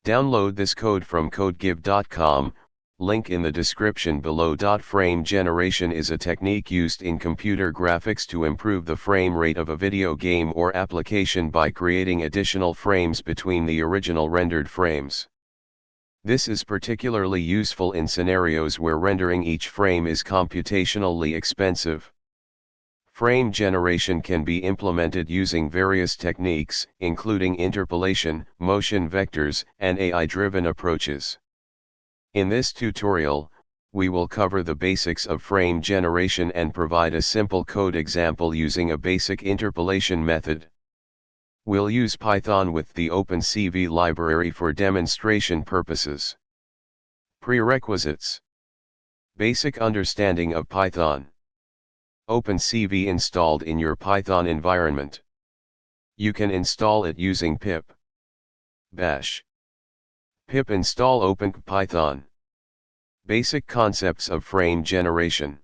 Download this code from codegive.com, link in the description below. Frame generation is a technique used in computer graphics to improve the frame rate of a video game or application by creating additional frames between the original rendered frames. This is particularly useful in scenarios where rendering each frame is computationally expensive. Frame generation can be implemented using various techniques, including interpolation, motion vectors, and AI-driven approaches. In this tutorial, we will cover the basics of frame generation and provide a simple code example using a basic interpolation method. We'll use Python with the opencv library for demonstration purposes. Prerequisites. Basic understanding of Python. opencv installed in your Python environment. You can install it using pip bash pip install opencv-python. Basic concepts of frame generation.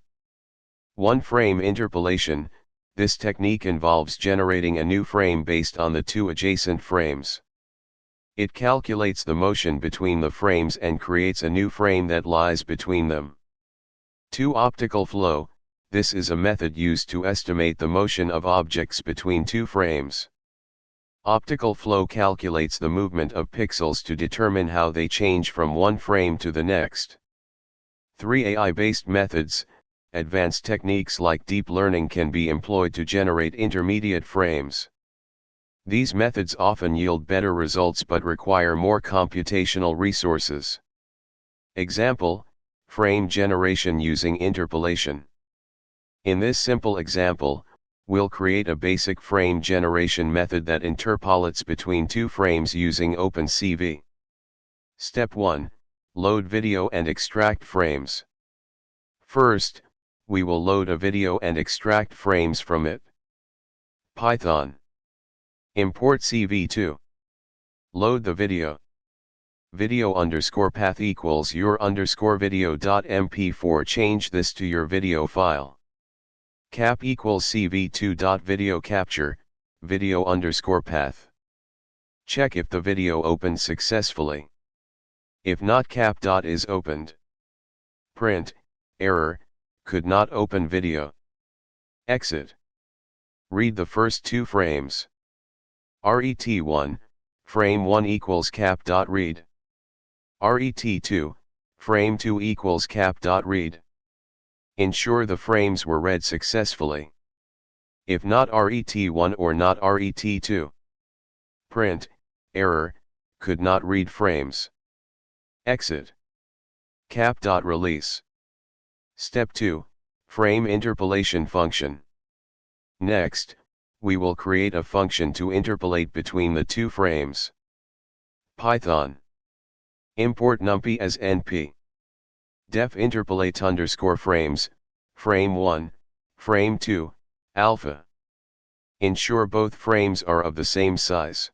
1. Frame interpolation. This technique involves generating a new frame based on the two adjacent frames. It calculates the motion between the frames and creates a new frame that lies between them. 2. Optical flow. This is a method used to estimate the motion of objects between two frames. Optical flow calculates the movement of pixels to determine how they change from one frame to the next. 3. AI-based methods. Advanced techniques like deep learning can be employed to generate intermediate frames. These methods often yield better results but require more computational resources. Example: frame generation using interpolation. In this simple example, we'll create a basic frame generation method that interpolates between two frames using opencv. Step 1. Load video and extract frames. First, we will load a video and extract frames from it. Python. Import cv2. Load the video. Video_path equals your_video.mp4. Change this to your video file. Cap equals cv2.video capture, video_path. Check if the video opened successfully. If not, cap dot is opened. Print, error, could not open video. Exit. Read the first two frames. RET1, frame 1 equals cap dot read. RET2, frame 2 equals cap dot read. Ensure the frames were read successfully. If not RET1 or not RET2. Print, error, could not read frames. Exit. Cap dot release. Step 2, frame interpolation function. Next, we will create a function to interpolate between the two frames. Python. Import numpy as np. Def interpolate _frames, frame 1, frame 2, alpha. Ensure both frames are of the same size.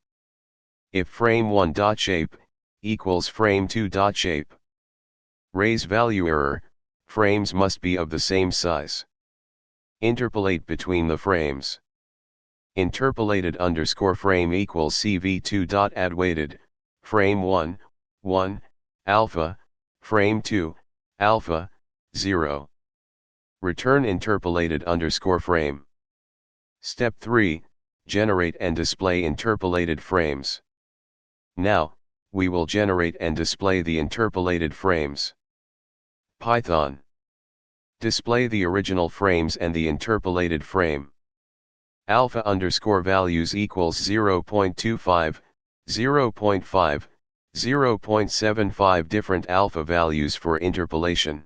If frame 1.shape equals frame 2.shape. Raise value error, frames must be of the same size. Interpolate between the frames. Interpolated _frame equals cv2.addWeighted, frame 1, 1, alpha, frame 2, alpha, 0. Return interpolated _frame. Step 3, generate and display interpolated frames. Now, we will generate and display the interpolated frames. Python. Display the original frames and the interpolated frame. Alpha_values equals 0.25, 0.5, 0.75 different alpha values for interpolation.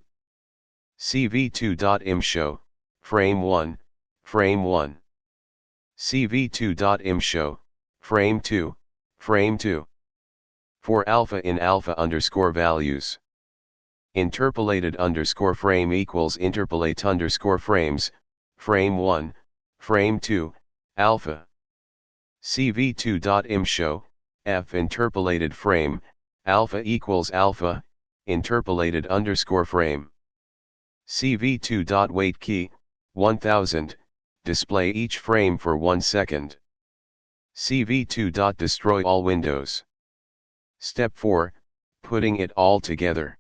cv2.imshow, frame 1, frame 1. cv2.imshow, frame 2, frame 2. For alpha in alpha_values. Interpolated _frame equals interpolate _frames, frame 1, frame 2, alpha. cv2.imshow, f interpolated frame, alpha equals alpha, interpolated _frame. cv2.waitKey, 1000, display each frame for 1 second. cv2.destroy all windows. Step 4, putting it all together.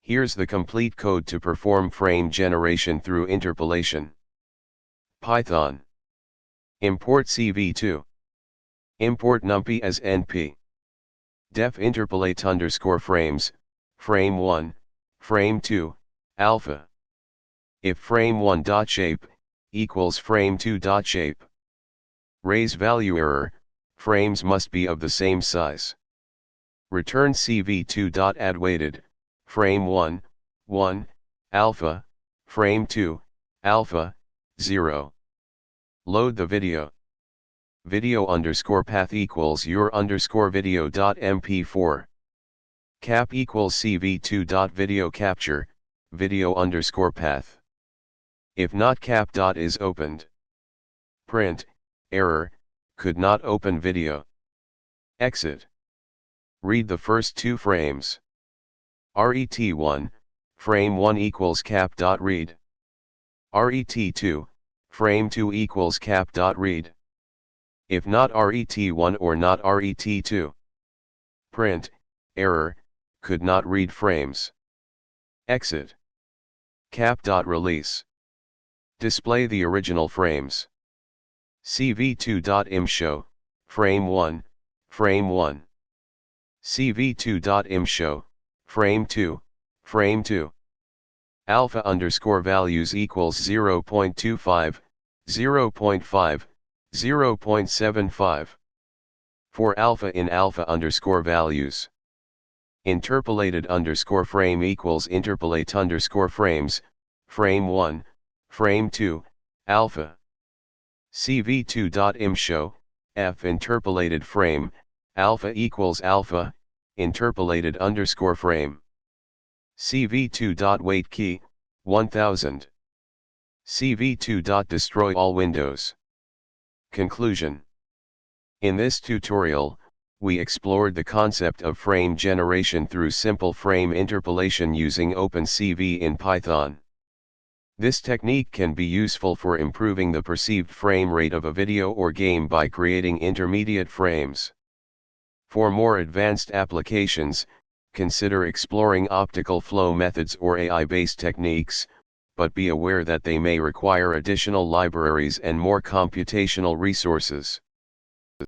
Here's the complete code to perform frame generation through interpolation. Python. Import CV2. Import numpy as np. Def interpolate _frames, frame 1, frame 2, alpha. If frame1.shape equals frame2.shape. Raise value error, frames must be of the same size. Return cv2.addWeighted, frame 1, 1, alpha, frame 2, alpha, 0. Load the video. Video_path equals your_video.mp4. Cap equals cv2.video capture, video_path. If not cap. Is opened. Print, error, could not open video. Exit. Read the first two frames. RET1, frame 1 equals cap.read. RET2, frame 2 equals cap.read. If not RET1 or not RET2. Print, error, could not read frames. Exit. Cap.release. Display the original frames. cv2.imshow, frame 1, frame 1. cv2.imshow, frame 2, frame 2. Alpha_values equals 0.25, 0.5, 0.75. For alpha in alpha_values. Interpolated_frame equals interpolate_frames, frame 1, frame 2, alpha. cv2.imshow, f interpolated frame, alpha equals alpha, interpolated_frame. cv2.wait key, 1000. cv2.destroy all windows. Conclusion. In this tutorial, we explored the concept of frame generation through simple frame interpolation using opencv in Python. This technique can be useful for improving the perceived frame rate of a video or game by creating intermediate frames. For more advanced applications, consider exploring optical flow methods or AI-based techniques, but be aware that they may require additional libraries and more computational resources.